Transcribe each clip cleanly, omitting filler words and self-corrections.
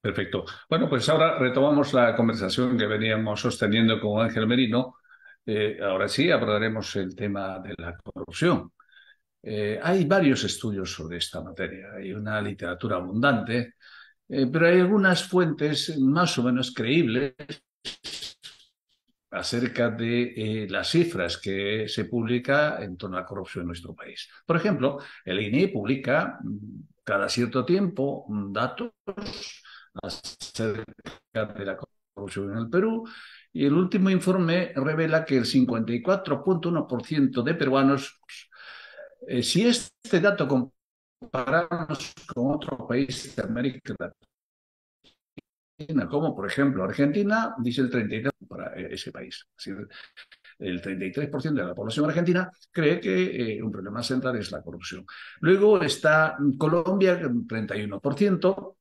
Perfecto. Bueno, pues ahora retomamos la conversación que veníamos sosteniendo con Ángel Merino. Ahora sí abordaremos el tema de la corrupción. Hay varios estudios sobre esta materia, hay una literatura abundante, pero hay algunas fuentes más o menos creíbles acerca de las cifras que se publica en torno a la corrupción en nuestro país. Por ejemplo, el INE publica cada cierto tiempo datos acerca de la corrupción en el Perú y el último informe revela que el 54,1% de peruanos, si este dato comparamos con otros países de América Latina, como por ejemplo Argentina, dice el 33% para ese país. Es decir, el 33% de la población argentina cree que un problema central es la corrupción. Luego está Colombia, 31%,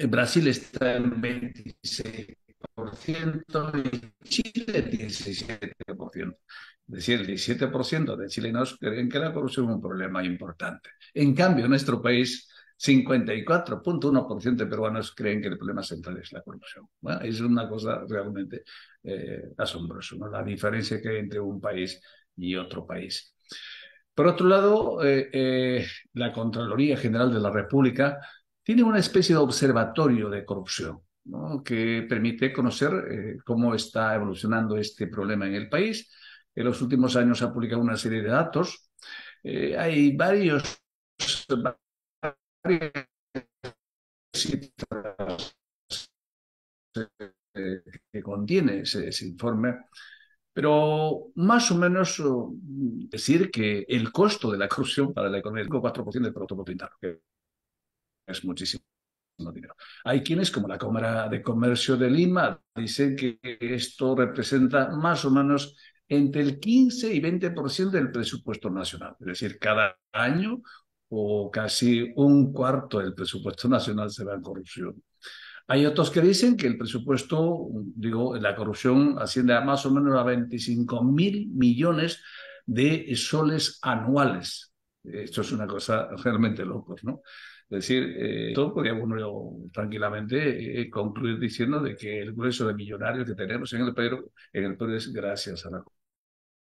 Brasil está en 26% y Chile 17%. Es decir, el 17% de chilenos creen que la corrupción es un problema importante. En cambio, en nuestro país, 54,1% de peruanos creen que el problema central es la corrupción. Bueno, es una cosa realmente asombrosa, ¿no? La diferencia que hay entre un país y otro país. Por otro lado, la Contraloría General de la República tiene una especie de observatorio de corrupción, ¿no? Que permite conocer cómo está evolucionando este problema en el país. En los últimos años ha publicado una serie de datos. Hay varias cifras que contiene ese informe, pero más o menos decir que el costo de la corrupción para la economía es el 4% del Producto Bruto Interno, que es muchísimo dinero. Hay quienes, como la Cámara de Comercio de Lima, dicen que esto representa más o menos entre el 15 y 20% del presupuesto nacional. Es decir, cada año o casi un cuarto del presupuesto nacional se va en corrupción. Hay otros que dicen que el presupuesto, digo, la corrupción asciende a más o menos a 25.000 millones de soles anuales. Esto es una cosa realmente loca, ¿no? Es decir, todo podría uno tranquilamente concluir diciendo de que el grueso de millonarios que tenemos en el Perú es gracias a la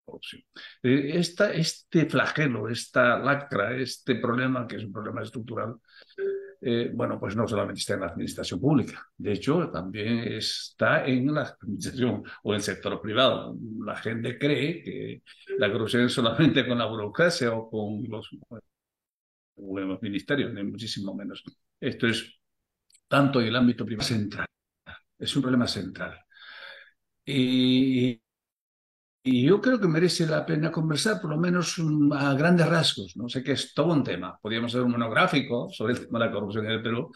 corrupción. Este flagelo, esta lacra, este problema, que es un problema estructural, bueno, pues no solamente está en la administración pública, de hecho también está en la administración o en el sector privado. La gente cree que la corrupción es solamente con la burocracia o con los ministerios, ni muchísimo menos. Esto es tanto en el ámbito privado central, es un problema central. Y, y yo creo que merece la pena conversar, por lo menos a grandes rasgos. No sé que es todo un tema. Podríamos hacer un monográfico sobre el tema de la corrupción en el Perú.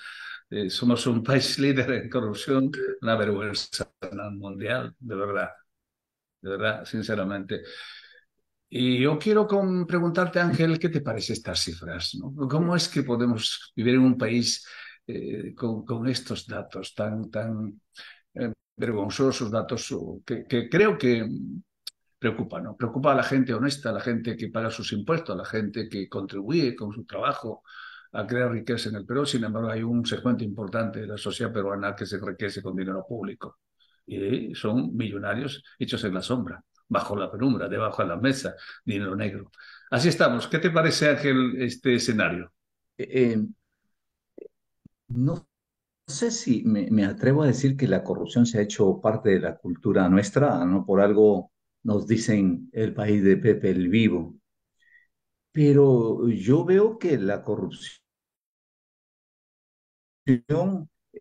Somos un país líder en corrupción, una vergüenza mundial, de verdad, sinceramente. Y yo quiero preguntarte, Ángel, ¿qué te parece estas cifras? ¿No? ¿Cómo es que podemos vivir en un país con estos datos tan vergonzosos, datos que creo que preocupa, ¿no? Preocupa a la gente honesta, a la gente que paga sus impuestos, a la gente que contribuye con su trabajo a crear riqueza en el Perú. Sin embargo, hay un segmento importante de la sociedad peruana que se enriquece con dinero público. Y son millonarios hechos en la sombra, bajo la penumbra, debajo de la mesa, dinero negro. Así estamos. ¿Qué te parece, Ángel, este escenario? Eh, no sé si me atrevo a decir que la corrupción se ha hecho parte de la cultura nuestra, no por algo nos dicen el país de Pepe el Vivo, pero yo veo que la corrupción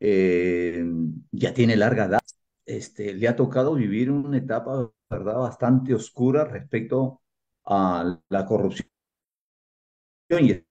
eh, ya tiene larga edad. Le ha tocado vivir una etapa, ¿verdad?, bastante oscura respecto a la corrupción. Y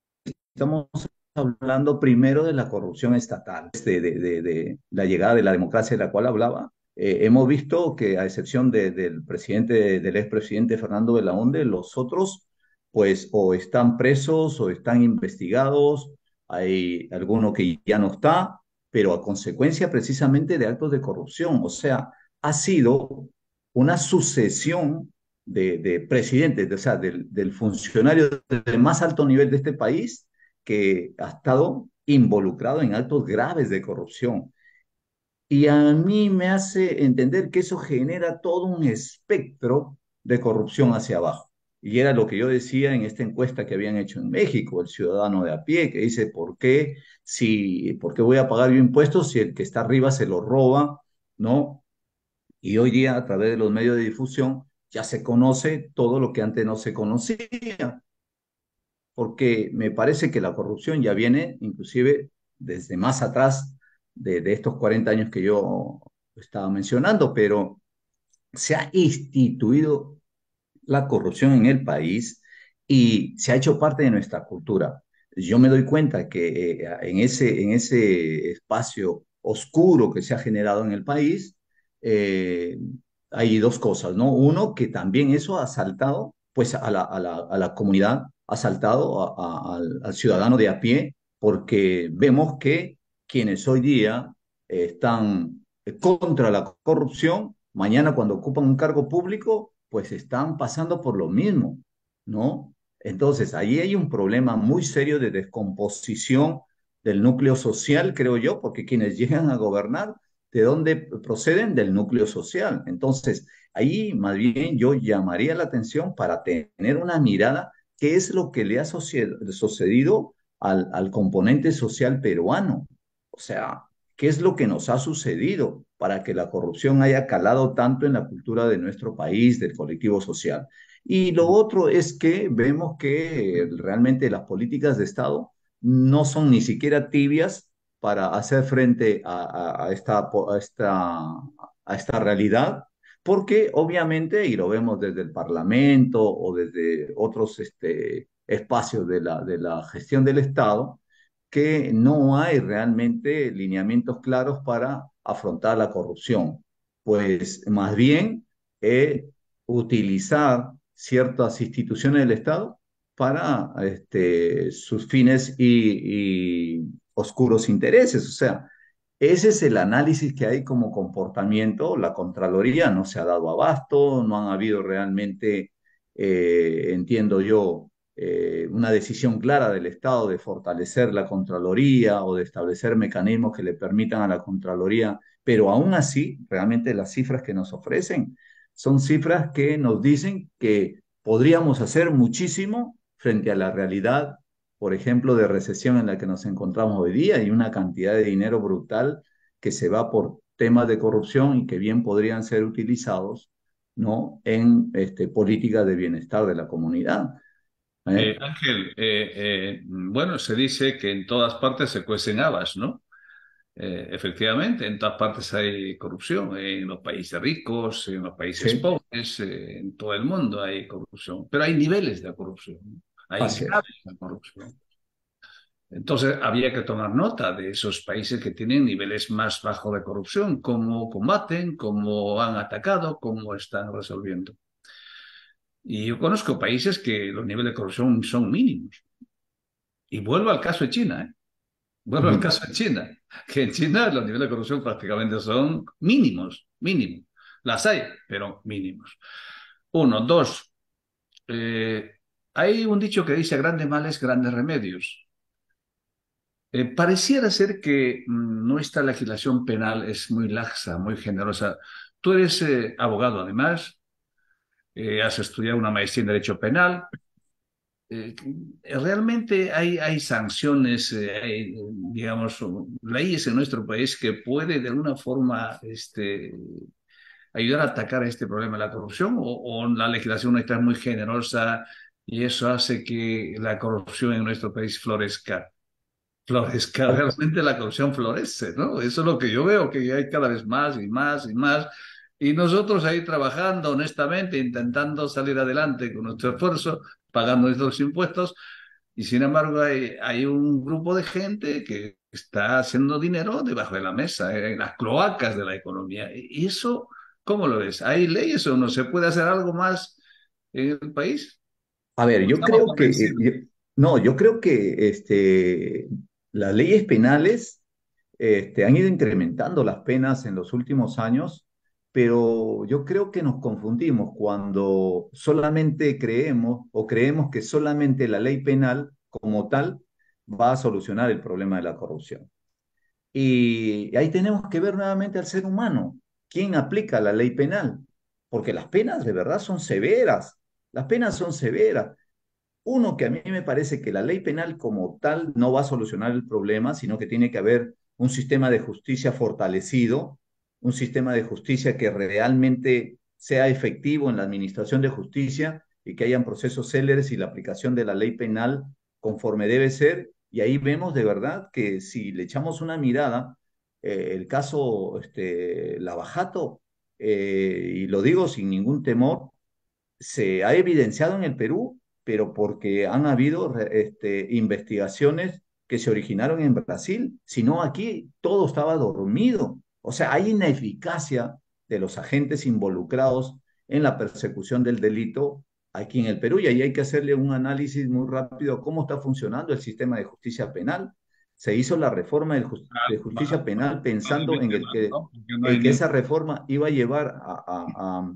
estamos hablando primero de la corrupción estatal, de la llegada de la democracia de la cual hablaba. Hemos visto que a excepción del presidente, del expresidente Fernando Belaúnde, los otros pues o están presos o están investigados, hay alguno que ya no está, pero a consecuencia precisamente de actos de corrupción. O sea, ha sido una sucesión de presidentes, o sea, del funcionario de más alto nivel de este país que ha estado involucrado en actos graves de corrupción. Y a mí me hace entender que eso genera todo un espectro de corrupción hacia abajo. Y era lo que yo decía en esta encuesta que habían hecho en México, el ciudadano de a pie, que dice, ¿por qué voy a pagar yo impuestos si el que está arriba se lo roba? ¿No? Y hoy día, a través de los medios de difusión, ya se conoce todo lo que antes no se conocía, porque me parece que la corrupción ya viene inclusive desde más atrás de estos 40 años que yo estaba mencionando, pero se ha instituido la corrupción en el país y se ha hecho parte de nuestra cultura. Yo me doy cuenta que en ese espacio oscuro que se ha generado en el país, eh, hay dos cosas, ¿no? Uno, que también eso ha saltado pues, a la comunidad, ha saltado al ciudadano de a pie, porque vemos que quienes hoy día están contra la corrupción, mañana cuando ocupan un cargo público, pues están pasando por lo mismo, ¿no? Entonces, ahí hay un problema muy serio de descomposición del núcleo social, creo yo, porque quienes llegan a gobernar, ¿de dónde proceden? Del núcleo social. Entonces, ahí más bien yo llamaría la atención para tener una mirada, qué es lo que le ha sucedido al componente social peruano. O sea, ¿qué es lo que nos ha sucedido para que la corrupción haya calado tanto en la cultura de nuestro país, del colectivo social? Y lo otro es que vemos que realmente las políticas de Estado no son ni siquiera tibias para hacer frente a esta realidad, porque obviamente, y lo vemos desde el Parlamento o desde otros espacios de la gestión del Estado, que no hay realmente lineamientos claros para afrontar la corrupción. Pues más bien utilizar ciertas instituciones del Estado para sus fines y oscuros intereses. O sea, ese es el análisis que hay como comportamiento. La Contraloría no se ha dado abasto, no han habido realmente, entiendo yo, una decisión clara del Estado de fortalecer la Contraloría o de establecer mecanismos que le permitan a la Contraloría, pero aún así, realmente las cifras que nos ofrecen son cifras que nos dicen que podríamos hacer muchísimo frente a la realidad, por ejemplo, de recesión en la que nos encontramos hoy día y una cantidad de dinero brutal que se va por temas de corrupción y que bien podrían ser utilizados, ¿no? en políticas de bienestar de la comunidad. ¿Eh? Ángel, bueno, se dice que en todas partes se cuecen habas, ¿no? Efectivamente, en todas partes hay corrupción, en los países ricos, en los países Sí, pobres, en todo el mundo hay corrupción, pero hay niveles de corrupción, ¿no? Hay así es. grados de corrupción. Entonces, había que tomar nota de esos países que tienen niveles más bajos de corrupción, cómo combaten, cómo han atacado, cómo están resolviendo. Y yo conozco países que los niveles de corrupción son mínimos. Y vuelvo al caso de China, ¿eh? Vuelvo al Ujú. caso de China, que en China los niveles de corrupción prácticamente son mínimos, mínimos. Las hay, pero mínimos. Uno, dos, eh, hay un dicho que dice grandes males, grandes remedios. Pareciera ser que nuestra legislación penal es muy laxa, muy generosa. Tú eres abogado, además, has estudiado una maestría en Derecho Penal. Eh, Realmente hay sanciones, hay, digamos, leyes en nuestro país que puede de alguna forma ayudar a atacar este problema de la corrupción o la legislación nuestra es muy generosa y eso hace que la corrupción en nuestro país florezca. Florezca, realmente la corrupción florece, ¿no? Eso es lo que yo veo, que hay cada vez más y más y más. Y nosotros ahí trabajando honestamente, intentando salir adelante con nuestro esfuerzo, pagando nuestros impuestos, y sin embargo hay un grupo de gente que está haciendo dinero debajo de la mesa, en las cloacas de la economía. ¿Y eso cómo lo ves? ¿Hay leyes o no se puede hacer algo más en el país? A ver, ¿O yo estamos creo que, convencidos? no, yo creo que las leyes penales han ido incrementando las penas en los últimos años, pero yo creo que nos confundimos cuando solamente creemos o creemos que solamente la ley penal como tal va a solucionar el problema de la corrupción. Y ahí tenemos que ver nuevamente al ser humano. ¿Quién aplica la ley penal? Porque las penas de verdad son severas. Las penas son severas. Uno, que a mí me parece que la ley penal como tal no va a solucionar el problema, sino que tiene que haber un sistema de justicia fortalecido, un sistema de justicia que realmente sea efectivo en la administración de justicia y que hayan procesos céleres y la aplicación de la ley penal conforme debe ser. Y ahí vemos de verdad que si le echamos una mirada, el caso Lavajato, y lo digo sin ningún temor, se ha evidenciado en el Perú, pero porque han habido investigaciones que se originaron en Brasil, si no aquí todo estaba dormido. O sea, hay ineficacia de los agentes involucrados en la persecución del delito aquí en el Perú y ahí hay que hacerle un análisis muy rápido cómo está funcionando el sistema de justicia penal. Se hizo la reforma de justicia penal pensando en Probablemente mal, ¿no? Porque no hay el que ni esa reforma iba a llevar a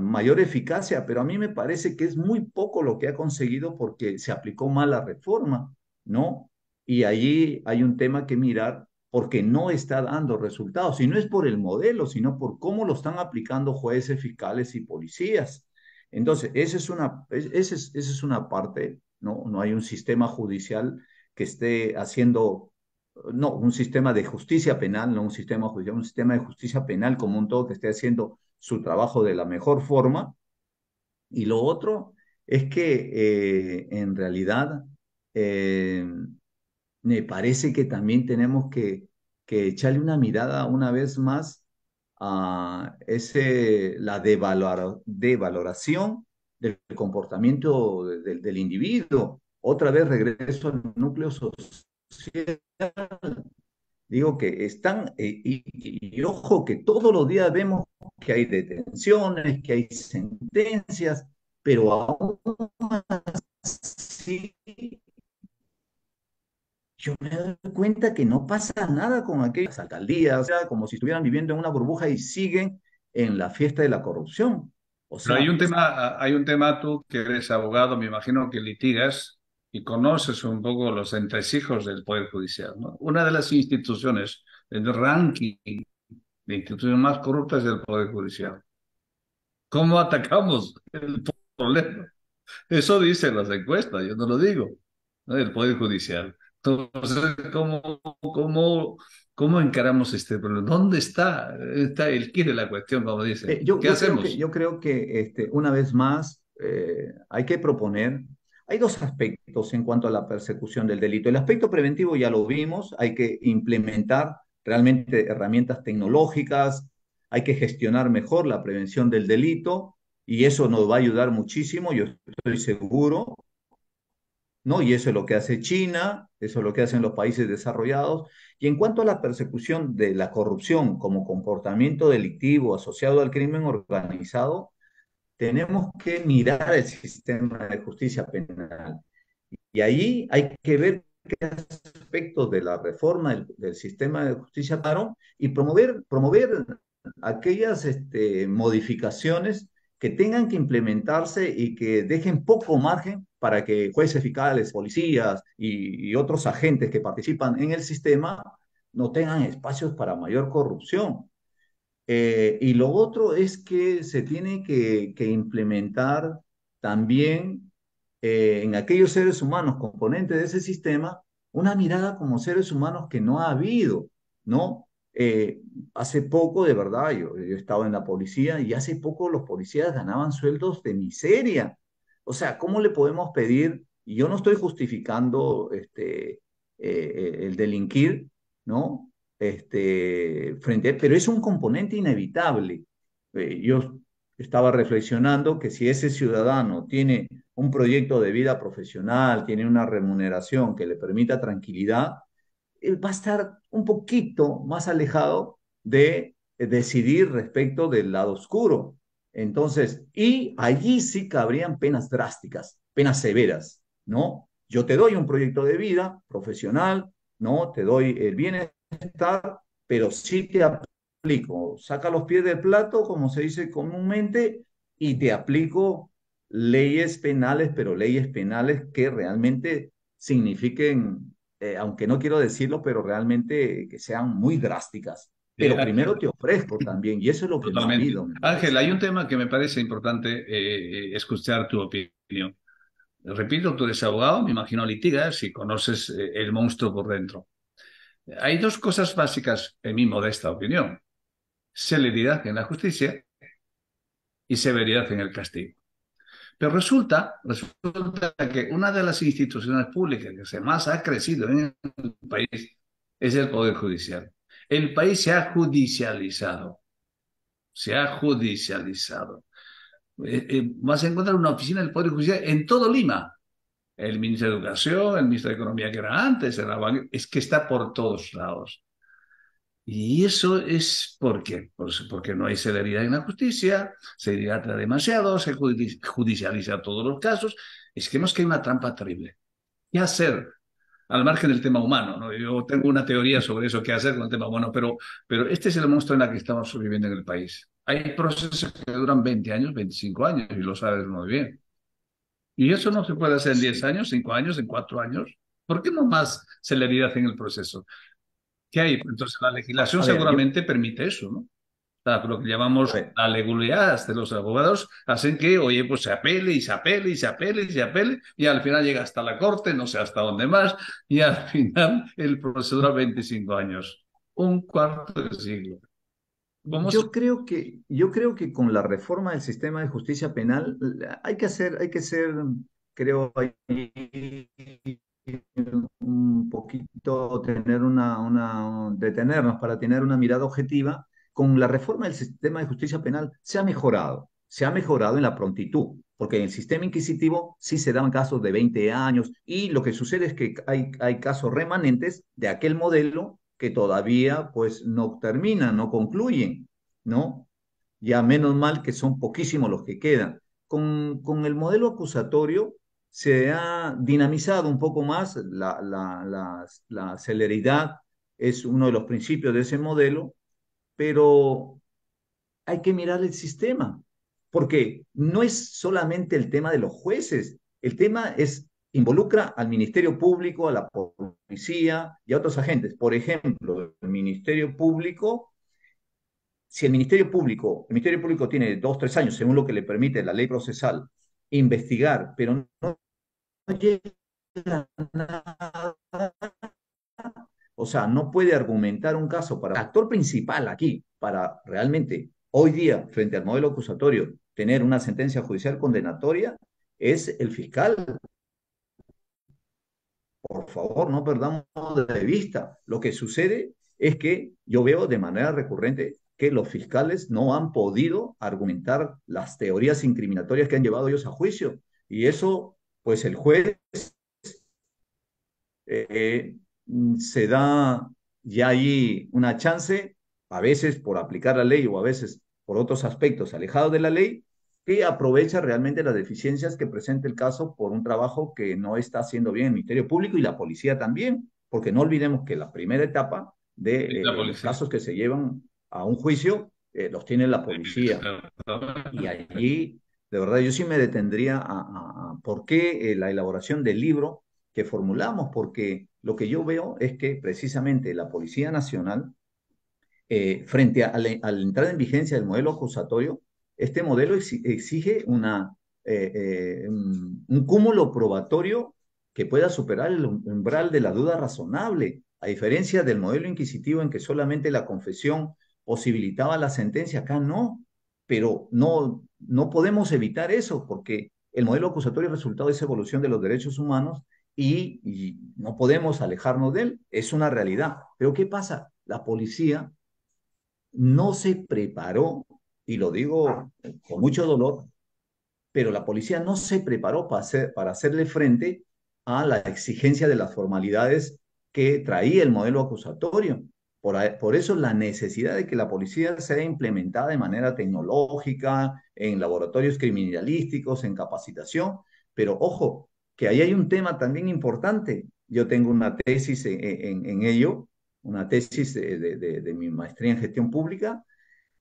mayor eficacia, pero a mí me parece que es muy poco lo que ha conseguido porque se aplicó mal la reforma, ¿no? Y allí hay un tema que mirar porque no está dando resultados, y no es por el modelo, sino por cómo lo están aplicando jueces, fiscales y policías. Entonces, esa es una parte, ¿no? No hay un sistema judicial que esté haciendo, no, un sistema de justicia penal, no un sistema judicial, un sistema de justicia penal como un todo que esté haciendo su trabajo de la mejor forma. Y lo otro es que en realidad eh, me parece que también tenemos que echarle una mirada una vez más a la devaloración del comportamiento del individuo. Otra vez regreso al núcleo social. Digo que están, y ojo que todos los días vemos que hay detenciones, que hay sentencias, pero aún así yo me doy cuenta que no pasa nada con aquellas alcaldías, o sea, como si estuvieran viviendo en una burbuja y siguen en la fiesta de la corrupción. O Pero sea, hay un tema, tú que eres abogado, me imagino que litigas y conoces un poco los entresijos del Poder Judicial, ¿no? Una de las instituciones, el ranking de instituciones más corruptas es el Poder Judicial. ¿Cómo atacamos el problema? Eso dicen las encuestas, yo no lo digo, ¿no? El Poder Judicial. Entonces, ¿cómo encaramos este problema? ¿Dónde está el quid de la cuestión, como dicen? ¿Qué hacemos? yo creo que una vez más hay que proponer, hay dos aspectos en cuanto a la persecución del delito. El aspecto preventivo ya lo vimos, hay que implementar realmente herramientas tecnológicas, hay que gestionar mejor la prevención del delito y eso nos va a ayudar muchísimo, yo estoy seguro. ¿No? Y eso es lo que hace China, eso es lo que hacen los países desarrollados. Y en cuanto a la persecución de la corrupción como comportamiento delictivo asociado al crimen organizado, tenemos que mirar el sistema de justicia penal. Y ahí hay que ver qué aspectos de la reforma del sistema de justicia penal y promover aquellas modificaciones que tengan que implementarse y que dejen poco margen para que jueces, fiscales, policías y otros agentes que participan en el sistema no tengan espacios para mayor corrupción. Y lo otro es que se tiene que implementar también en aquellos seres humanos componentes de ese sistema una mirada como seres humanos que no ha habido, ¿no? Hace poco, de verdad, yo estaba en la policía y hace poco los policías ganaban sueldos de miseria. O sea, ¿cómo le podemos pedir? Y yo no estoy justificando el delinquir, ¿no? Pero es un componente inevitable. Yo estaba reflexionando que si ese ciudadano tiene un proyecto de vida profesional, tiene una remuneración que le permita tranquilidad, él va a estar un poquito más alejado de decidir respecto del lado oscuro. Entonces, y allí sí cabrían penas drásticas, penas severas, ¿no? Yo te doy un proyecto de vida profesional, ¿no? Te doy el bienestar, pero sí te aplico, saca los pies del plato, como se dice comúnmente, y te aplico leyes penales, pero leyes penales que realmente signifiquen aunque no quiero decirlo, pero realmente que sean muy drásticas. Pero Ya, primero te ofrezco también, y eso es lo que no ha totalmente. habido, me Ángel, parece, hay un ¿no? tema que me parece importante escuchar tu opinión. Repito, tú eres abogado, me imagino litigas y conoces el monstruo por dentro. Hay dos cosas básicas, en mi modesta opinión: celeridad en la justicia y severidad en el castigo. Pero resulta que una de las instituciones públicas que más ha crecido en el país es el Poder Judicial. El país se ha judicializado, se ha judicializado. Vas a encontrar una oficina del Poder Judicial en todo Lima. El ministro de Educación, el ministro de Economía que era antes, es que está por todos lados. Y eso es ¿por qué? Pues porque no hay celeridad en la justicia, se dilata demasiado, se judicializa todos los casos. Es que hay una trampa terrible. ¿Qué hacer? Al margen del tema humano, ¿no? Yo tengo una teoría sobre eso, qué hacer con el tema humano, pero este es el monstruo en el que estamos viviendo en el país. Hay procesos que duran 20 años, 25 años, y lo sabes muy bien. Y eso no se puede hacer en 10 Sí. años, 5 años, en 4 años. ¿Por qué no más celeridad en el proceso? ¿Qué hay? Entonces, la legislación A ver, yo, seguramente permite eso, ¿no? Sea, lo que a llamamos ver, la legalidad de los abogados hacen que, oye, pues se apele y se apele y se apele y se apele y al final llega hasta la corte, no sé hasta dónde más, y al final el proceso dura 25 años, un cuarto de siglo. ¿Cómo se... yo creo que con la reforma del sistema de justicia penal hay que ser, creo, ahí un poquito detenernos para tener una mirada objetiva. Con la reforma del sistema de justicia penal se ha mejorado en la prontitud, porque en el sistema inquisitivo sí se daban casos de 20 años y lo que sucede es que hay casos remanentes de aquel modelo que todavía pues no terminan, no concluyen, ¿no? Ya menos mal que son poquísimos los que quedan. Con el modelo acusatorio se ha dinamizado un poco más la celeridad, es uno de los principios de ese modelo, pero hay que mirar el sistema, porque no es solamente el tema de los jueces, el tema involucra al Ministerio Público, a la policía y a otros agentes. Por ejemplo, el Ministerio Público, si el Ministerio Público tiene 2, 3 años, según lo que le permite la ley procesal, investigar, pero no llega a nada, o sea, no puede argumentar un caso para el actor principal aquí, para realmente hoy día, frente al modelo acusatorio, tener una sentencia judicial condenatoria, es el fiscal. Por favor, no perdamos de vista. Lo que sucede es que yo veo de manera recurrente que los fiscales no han podido argumentar las teorías incriminatorias que han llevado ellos a juicio. Y eso, pues el juez eh, se da ya ahí una chance, a veces por aplicar la ley o a veces por otros aspectos alejados de la ley, que aprovecha realmente las deficiencias que presenta el caso por un trabajo que no está haciendo bien el Ministerio Público y la policía también, porque no olvidemos que la primera etapa es la de los policía? casos que se llevan a un juicio los tiene la policía. Y allí, de verdad, yo sí me detendría a por qué la elaboración del libro que formulamos, porque lo que yo veo es que precisamente la Policía Nacional, frente a la entrada en vigencia del modelo acusatorio, este modelo exige un cúmulo probatorio que pueda superar el umbral de la duda razonable, a diferencia del modelo inquisitivo en que solamente la confesión posibilitaba la sentencia, acá no, pero no podemos evitar eso porque el modelo acusatorio es resultado de esa evolución de los derechos humanos y no podemos alejarnos de él, es una realidad. Pero ¿qué pasa? La policía no se preparó, y lo digo con mucho dolor, pero la policía no se preparó para hacerle frente a la exigencia de las formalidades que traía el modelo acusatorio. Por eso la necesidad de que la policía sea implementada de manera tecnológica, en laboratorios criminalísticos, en capacitación, pero ojo, que ahí hay un tema también importante. Yo tengo una tesis en ello, una tesis de mi maestría en gestión pública,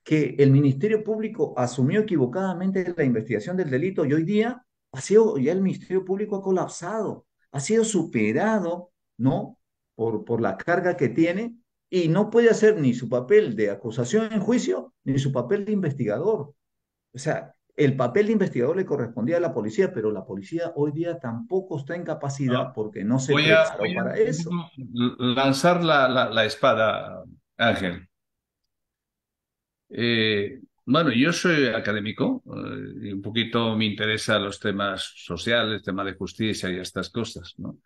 que el Ministerio Público asumió equivocadamente la investigación del delito y hoy día ya el Ministerio Público ha colapsado, ha sido superado, ¿no? por la carga que tiene y no puede hacer ni su papel de acusación en juicio ni su papel de investigador. O sea, el papel de investigador le correspondía a la policía, pero la policía hoy día tampoco está en capacidad ¿no? porque no se preparó Voy a para un eso. poco lanzar la espada, Ángel. Bueno, yo soy académico y un poquito me interesan los temas sociales, temas de justicia y estas cosas, ¿no?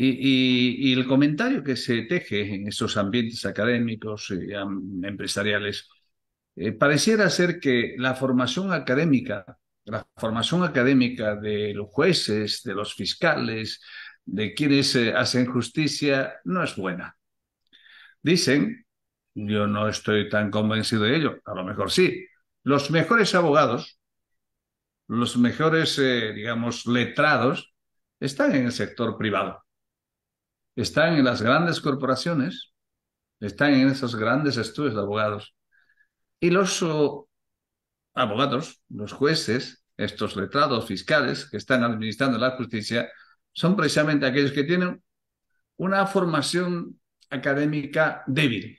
Y el comentario que se teje en esos ambientes académicos y empresariales, pareciera ser que la formación académica de los jueces, de los fiscales, de quienes hacen justicia, no es buena. Dicen, yo no estoy tan convencido de ello, a lo mejor sí, los mejores abogados, los mejores, digamos, letrados, están en el sector privado, están en las grandes corporaciones, están en esos grandes estudios de abogados. Y los abogados, los jueces, estos letrados fiscales que están administrando la justicia, son precisamente aquellos que tienen una formación académica débil.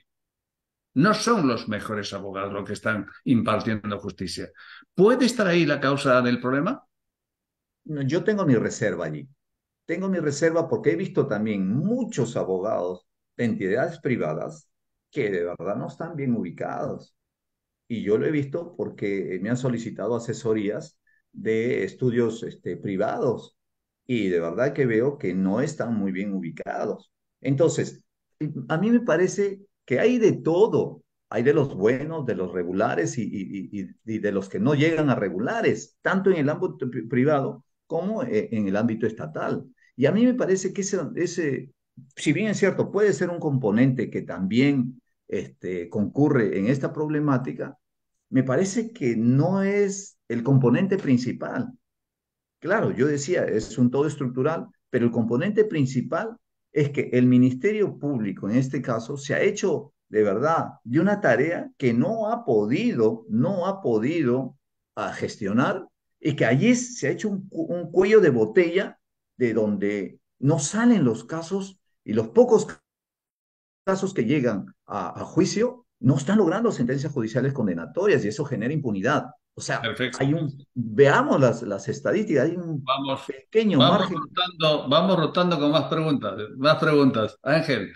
No son los mejores abogados los que están impartiendo justicia. ¿Puede estar ahí la causa del problema? No, yo tengo mi reserva allí. Tengo mi reserva porque he visto también muchos abogados de entidades privadas que de verdad no están bien ubicados. Y yo lo he visto porque me han solicitado asesorías de estudios privados y de verdad que veo que no están muy bien ubicados. Entonces, a mí me parece que hay de todo. Hay de los buenos, de los regulares y de los que no llegan a regulares, tanto en el ámbito privado como en el ámbito estatal. Y a mí me parece que si bien es cierto, puede ser un componente que también concurre en esta problemática, me parece que no es el componente principal. Claro, yo decía, es un todo estructural, pero el componente principal es que el Ministerio Público, en este caso, se ha hecho de verdad de una tarea que no ha podido gestionar y que allí se ha hecho un cuello de botella de donde no salen los casos y los pocos casos que llegan a juicio no están logrando sentencias judiciales condenatorias y eso genera impunidad. O sea, Perfecto. veamos las estadísticas, hay un Vamos, pequeño margen. vamos rotando con más preguntas. Más preguntas. Ángel,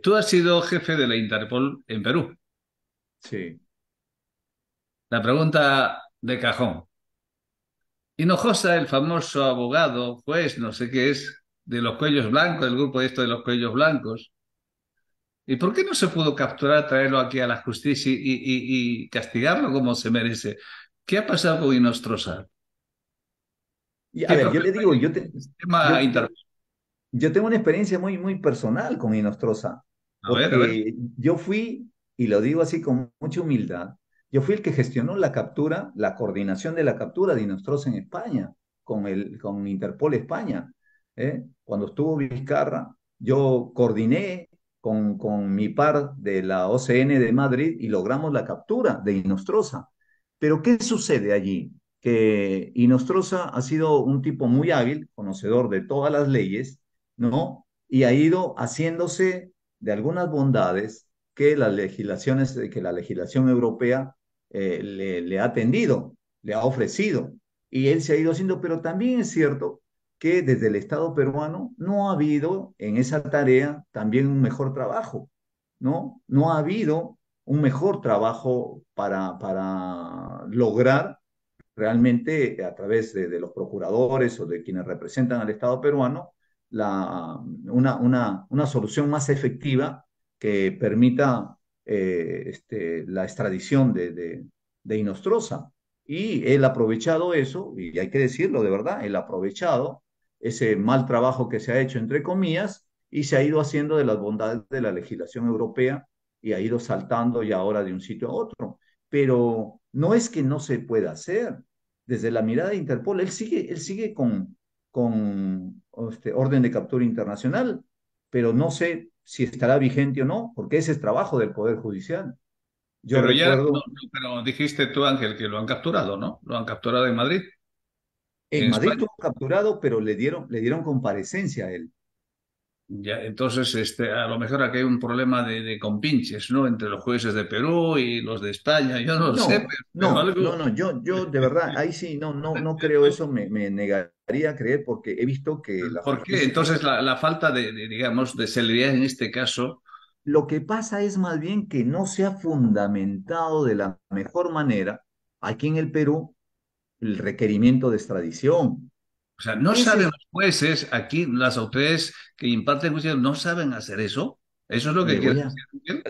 tú has sido jefe de la Interpol en Perú. Sí. La pregunta de cajón. Hinojosa, el famoso abogado, juez, no sé qué es, de los cuellos blancos, del grupo esto de los cuellos blancos. ¿Y por qué no se pudo capturar, traerlo aquí a la justicia y castigarlo como se merece? ¿Qué ha pasado con Inostroza? Y a ¿Qué ver, yo papel le digo, juega en el sistema yo, Interpol? yo tengo una experiencia muy, muy personal con Inostroza, A ver. porque yo fui, y lo digo así con mucha humildad, yo fui el que gestionó la captura, la coordinación de la captura de Inostroza en España, con Interpol España. Cuando estuvo Vizcarra, yo coordiné con mi par de la OCN de Madrid y logramos la captura de Inostroza. Pero ¿qué sucede allí? Que Inostroza ha sido un tipo muy hábil, conocedor de todas las leyes, ¿no? Y ha ido haciéndose de algunas bondades que la legislación europea le ha tendido, le ha ofrecido. Y él se ha ido haciendo, pero también es cierto que desde el Estado peruano no ha habido en esa tarea también un mejor trabajo, ¿no? No ha habido un mejor trabajo para lograr realmente a través de los procuradores o de quienes representan al Estado peruano una solución más efectiva que permita la extradición de Inostroza. Y él ha aprovechado eso, y hay que decirlo de verdad, él ha aprovechado ese mal trabajo que se ha hecho, entre comillas, y se ha ido haciendo de las bondades de la legislación europea y ha ido saltando ya ahora de un sitio a otro. Pero no es que no se pueda hacer. Desde la mirada de Interpol, él sigue con orden de captura internacional, pero no sé si estará vigente o no, porque ese es trabajo del Poder Judicial. Yo Pero ya, recuerdo, pero dijiste tú, Ángel, que lo han capturado, ¿no? Lo han capturado en Madrid, en en Madrid España. estuvo capturado, pero le dieron comparecencia a él. Ya, entonces, a lo mejor aquí hay un problema de compinches, ¿no? Entre los jueces de Perú y los de España, yo no lo sé, No, pero no, no, algo. no, yo de verdad, ahí sí, no creo eso, me negaría a creer porque he visto que la ¿Por qué? justicia, Entonces, la falta digamos, de celeridad en este caso, lo que pasa es más bien que no se ha fundamentado de la mejor manera aquí en el Perú el requerimiento de extradición. o sea, no Ese saben es, los jueces, aquí las autoridades que imparten justicia no saben hacer eso. Eso es lo que le quiero voy a, decir. ¿Miguel?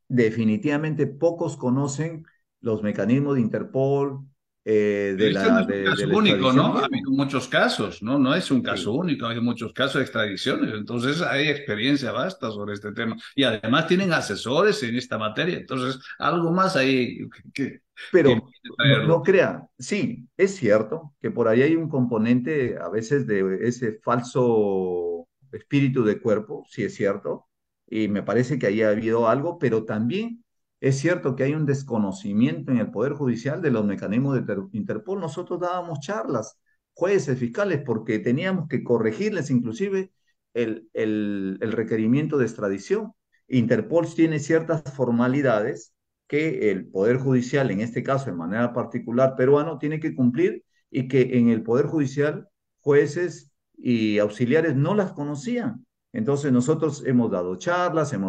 definitivamente pocos conocen los mecanismos de Interpol, Pero este no es un de caso la único, extradición ¿no? Ha mismo. habido muchos casos, ¿no? No es un caso Sí, único, hay muchos casos de extradiciones. Entonces, hay experiencia vasta sobre este tema. Y además tienen asesores en esta materia. Entonces, algo más ahí que pero impide no, traerlo. no crea, sí, es cierto que por ahí hay un componente a veces de ese falso espíritu de cuerpo, sí es cierto, y me parece que ahí ha habido algo, pero también es cierto que hay un desconocimiento en el Poder Judicial de los mecanismos de Interpol. Nosotros dábamos charlas, jueces, fiscales, porque teníamos que corregirles inclusive el requerimiento de extradición. Interpol tiene ciertas formalidades que el Poder Judicial, en este caso de manera particular peruano, tiene que cumplir y que en el Poder Judicial jueces y auxiliares no las conocían. Entonces nosotros hemos dado charlas en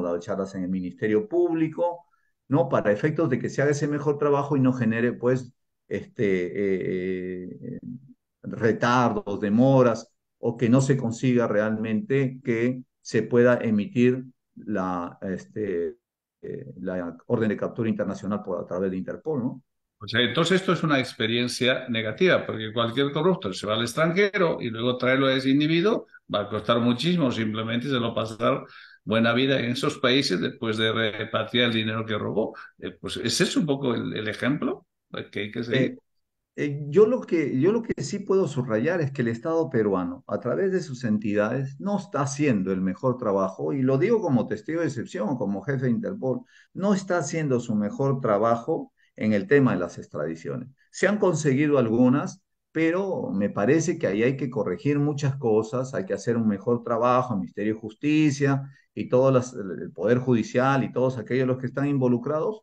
el Ministerio Público, ¿no? Para efectos de que se haga ese mejor trabajo y no genere, pues, retardos, demoras, o que no se consiga realmente que se pueda emitir la orden de captura internacional a través de Interpol, ¿no? O sea, entonces esto es una experiencia negativa, porque cualquier corrupto se va al extranjero y luego traerlo a ese individuo va a costar muchísimo, simplemente se lo va a pasar buena vida en esos países después de repatriar el dinero que robó. Pues ese es un poco el ejemplo que hay que seguir. Eh, yo lo que sí puedo subrayar es que el Estado peruano, a través de sus entidades, no está haciendo el mejor trabajo, y lo digo como testigo de excepción, como jefe de Interpol, no está haciendo su mejor trabajo en el tema de las extradiciones. Se han conseguido algunas, pero me parece que ahí hay que corregir muchas cosas, hay que hacer un mejor trabajo, el Ministerio de Justicia y todo el Poder Judicial y todos aquellos los que están involucrados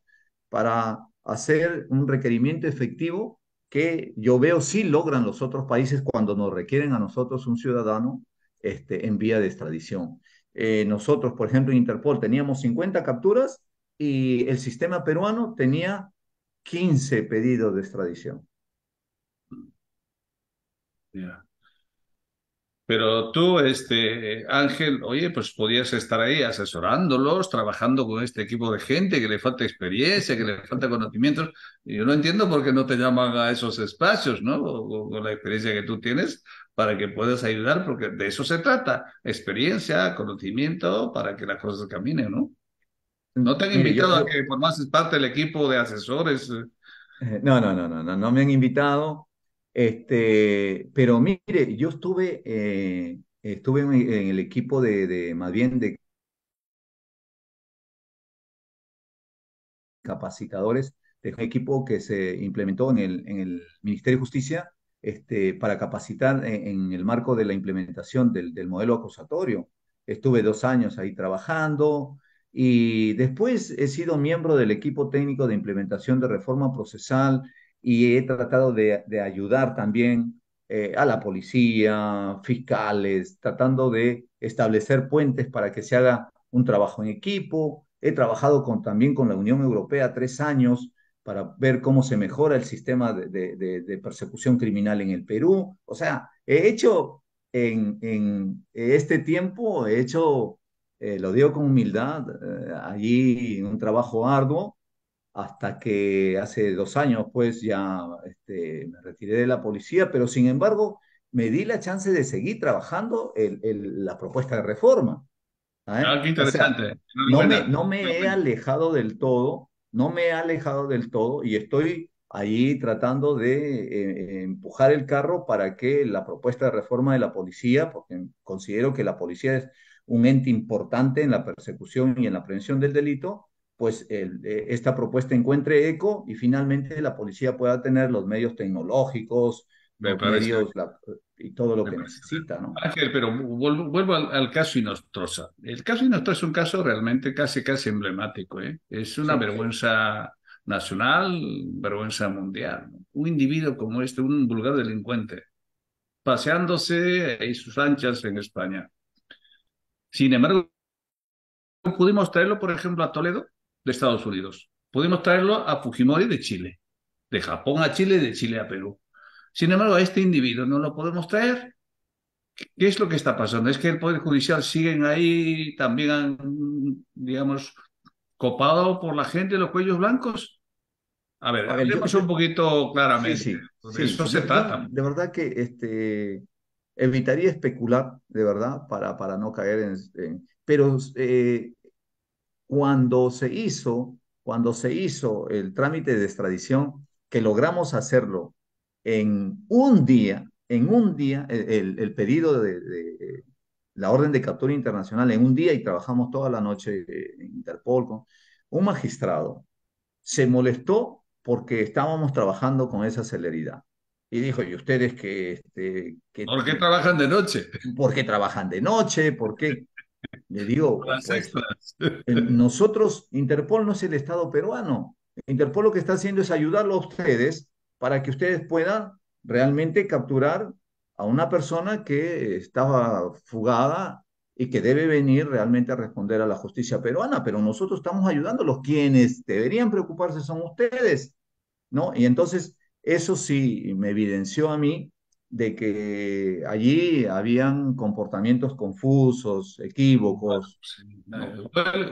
para hacer un requerimiento efectivo que yo veo sí logran los otros países cuando nos requieren a nosotros un ciudadano en vía de extradición. Nosotros, por ejemplo, en Interpol teníamos 50 capturas y el sistema peruano tenía 15 pedidos de extradición. Ya. Pero tú, Ángel, oye, pues podías estar ahí asesorándolos, trabajando con este equipo de gente que le falta experiencia, que le falta conocimientos. Y yo no entiendo por qué no te llaman a esos espacios, ¿no? Con la experiencia que tú tienes, para que puedas ayudar, porque de eso se trata. Experiencia, conocimiento, para que las cosas caminen, ¿no? ¿No te han Mire, invitado a que formases parte del equipo de asesores? no me han invitado, pero mire, yo estuve en el equipo más bien de capacitadores de un equipo que se implementó en el Ministerio de Justicia para capacitar en el marco de la implementación del modelo acusatorio. Estuve 2 años ahí trabajando y después he sido miembro del equipo técnico de implementación de reforma procesal y he tratado de ayudar también a la policía, fiscales, tratando de establecer puentes para que se haga un trabajo en equipo. He trabajado también con la Unión Europea 3 años para ver cómo se mejora el sistema de persecución criminal en el Perú. O sea, he hecho en este tiempo, lo digo con humildad, allí un trabajo arduo, hasta que hace 2 años pues ya me retiré de la policía, pero sin embargo me di la chance de seguir trabajando la propuesta de reforma. ¿Eh? Ah, qué O sea, interesante. Enhorabuena. no me he Enhorabuena. alejado del todo, no me he alejado del todo y estoy ahí tratando de empujar el carro para que la propuesta de reforma de la policía, porque considero que la policía es un ente importante en la persecución y en la prevención del delito, pues esta propuesta encuentre eco y finalmente la policía pueda tener los medios tecnológicos, Me los parece. medios y todo lo Me que parece. necesita, ¿no? Ángel, pero vuelvo al caso Inostroza. El caso Inostroza es un caso realmente casi emblemático, ¿eh? Es una Sí. vergüenza nacional, vergüenza mundial, ¿no? Un individuo como este, un vulgar delincuente, paseándose y sus anchas en España. Sin embargo, pudimos traerlo, por ejemplo, a Toledo de Estados Unidos. Pudimos traerlo a Fujimori de Chile, de Japón a Chile, de Chile a Perú. Sin embargo, a este individuo no lo podemos traer. ¿Qué es lo que está pasando? ¿Es que el Poder Judicial siguen ahí también, digamos, copado por la gente de los cuellos blancos? A ver, A ver, hablemos un poquito sí, claramente. sí, De sí, eso sí. se Yo trata. de verdad que evitaría especular, de verdad, para no caer pero cuando se hizo, cuando se hizo el trámite de extradición, que logramos hacerlo en un día, el pedido de la orden de captura internacional en un día y trabajamos toda la noche en Interpol con un magistrado se molestó porque estábamos trabajando con esa celeridad. Y dijo, ¿y ustedes ¿Por qué trabajan de noche? por qué trabajan de noche? ¿Por qué? Le digo, Las pues extras. nosotros, Interpol no es el Estado peruano. Interpol lo que está haciendo es ayudarlo a ustedes para que ustedes puedan realmente capturar a una persona que estaba fugada y que debe venir realmente a responder a la justicia peruana, pero nosotros estamos ayudándolos. Quienes deberían preocuparse son ustedes, ¿no? Y entonces eso sí me evidenció a mí de que allí habían comportamientos confusos, Bueno, equívocos, sí. ¿no?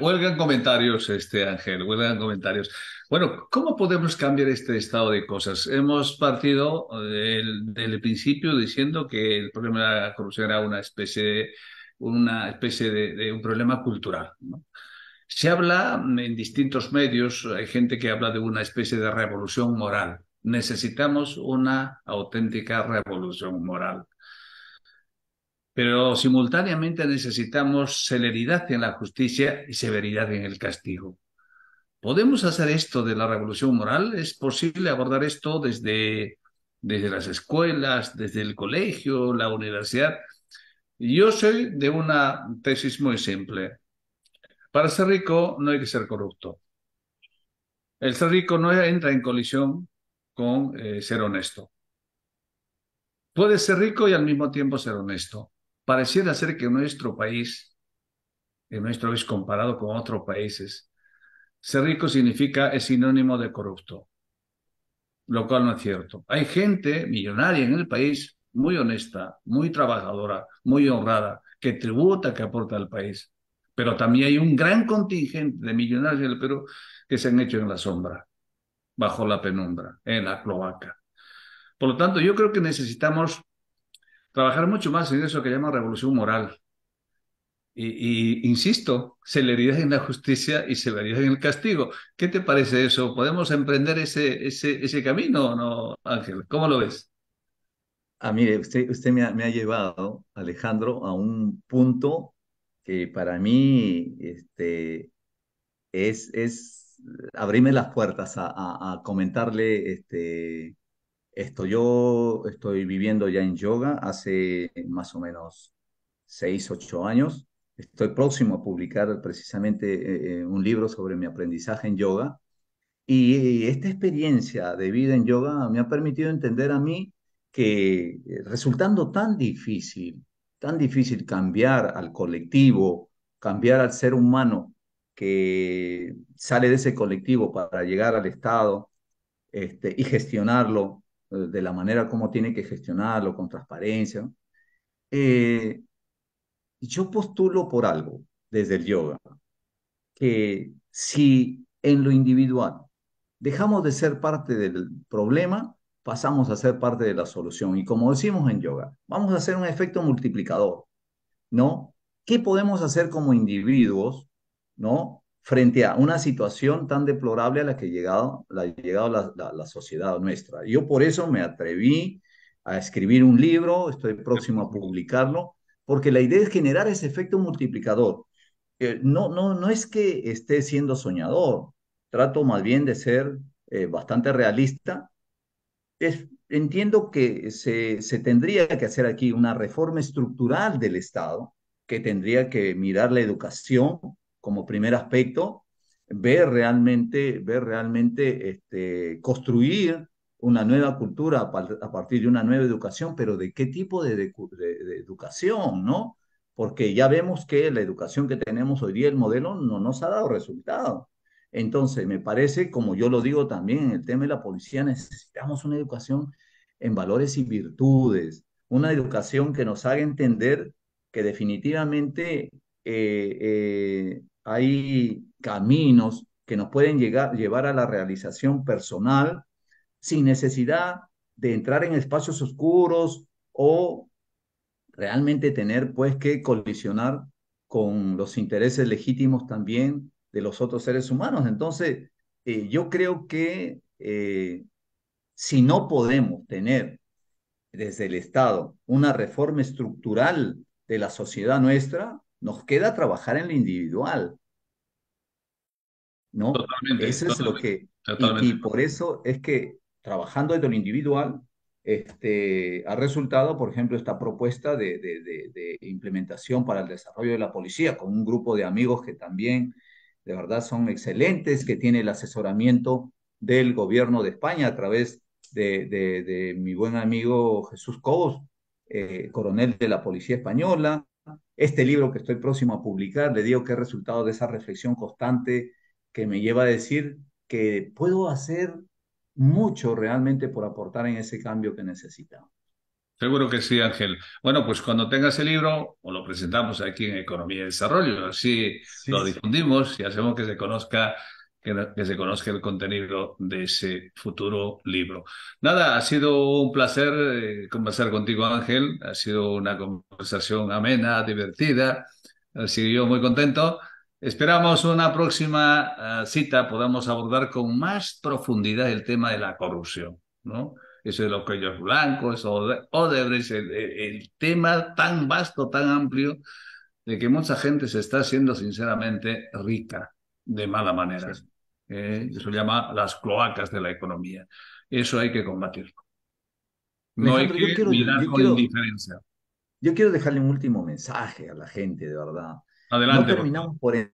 Huelgan comentarios, Ángel, huelgan comentarios. Bueno, ¿cómo podemos cambiar este estado de cosas? Hemos partido del principio diciendo que el problema de la corrupción era una especie de un problema cultural, ¿no? Se habla en distintos medios, hay gente que habla de una especie de revolución moral. Necesitamos una auténtica revolución moral, pero simultáneamente necesitamos celeridad en la justicia y severidad en el castigo. ¿Podemos hacer esto de la revolución moral? ¿Es posible abordar esto desde las escuelas, desde el colegio, la universidad? Yo soy de una tesis muy simple. Para ser rico no hay que ser corrupto. El ser rico no entra en colisión con ser honesto. Puedes ser rico y al mismo tiempo ser honesto. Pareciera ser que en nuestro país comparado con otros países, ser rico es sinónimo de corrupto, lo cual no es cierto. Hay gente millonaria en el país, muy honesta, muy trabajadora, muy honrada, que tributa, que aporta al país. Pero también hay un gran contingente de millonarios en el Perú que se han hecho en la sombra, bajo la penumbra, en la cloaca. Por lo tanto, yo creo que necesitamos trabajar mucho más en eso que llama revolución moral. Insisto, celeridad en la justicia y severidad en el castigo. ¿Qué te parece eso? ¿Podemos emprender ese camino o no, Ángel? ¿Cómo lo ves? Mire, usted me ha llevado, Alejandro, a un punto que para mí es abrirme las puertas a comentarle esto. Yo estoy viviendo ya en yoga hace más o menos 6, 8 años. Estoy próximo a publicar precisamente un libro sobre mi aprendizaje en yoga. Y esta experiencia de vida en yoga me ha permitido entender a mí que resultando tan difícil cambiar al colectivo, cambiar al ser humano que sale de ese colectivo para llegar al Estado y gestionarlo de la manera como tiene que gestionarlo, con transparencia, ¿no? eh, yo postulo por algo desde el yoga que si en lo individual dejamos de ser parte del problema, pasamos a ser parte de la solución. Y como decimos en yoga, vamos a hacer un efecto multiplicador, ¿no? ¿Qué podemos hacer como individuos, ¿no? Frente a una situación tan deplorable a la que ha llegado la sociedad nuestra. Yo por eso me atreví a escribir un libro, estoy próximo a publicarlo, porque la idea es generar ese efecto multiplicador. No es que esté siendo soñador, trato más bien de ser bastante realista. Es entiendo que se tendría que hacer aquí una reforma estructural del Estado, que tendría que mirar la educación como primer aspecto, ver realmente construir una nueva cultura a partir de una nueva educación, pero ¿de qué tipo de educación, no? Porque ya vemos que la educación que tenemos hoy día, el modelo, no nos ha dado resultado. Entonces, me parece, como yo lo digo también en el tema de la policía, necesitamos una educación en valores y virtudes, una educación que nos haga entender que definitivamente hay caminos que nos pueden llevar a la realización personal sin necesidad de entrar en espacios oscuros o realmente tener pues que colisionar con los intereses legítimos también de los otros seres humanos. Entonces, yo creo que si no podemos tener desde el Estado una reforma estructural de la sociedad nuestra, nos queda trabajar en lo individual, ¿no? Totalmente, Eso es lo totalmente, que, y totalmente. por eso es que trabajando desde lo individual, ha resultado, por ejemplo, esta propuesta de implementación para el desarrollo de la policía, con un grupo de amigos que también, de verdad, son excelentes, que tiene el asesoramiento del gobierno de España a través de mi buen amigo Jesús Cobos, coronel de la Policía Española. Este libro que estoy próximo a publicar, le digo que es resultado de esa reflexión constante que me lleva a decir que puedo hacer mucho realmente por aportar en ese cambio que necesitamos. Seguro que sí, Ángel. Bueno, pues cuando tengas el libro, o lo presentamos aquí en Economía y Desarrollo, así Sí, lo sí. difundimos y hacemos que se conozca, que se conozca el contenido de ese futuro libro. Nada, ha sido un placer conversar contigo, Ángel. Ha sido una conversación amena, divertida. Así que yo muy contento. Esperamos una próxima cita podamos abordar con más profundidad el tema de la corrupción, ¿no? Eso de los cuellos blancos, Odebrecht, el tema tan vasto, tan amplio, de que mucha gente se está haciendo sinceramente rica de mala manera. Sí, sí, Eso sí, sí. llama las cloacas de la economía. Eso hay que combatirlo. No hay Alejandro, que mirar con indiferencia. yo quiero dejarle un último mensaje a la gente, de verdad. No Adelante, por favor. terminamos por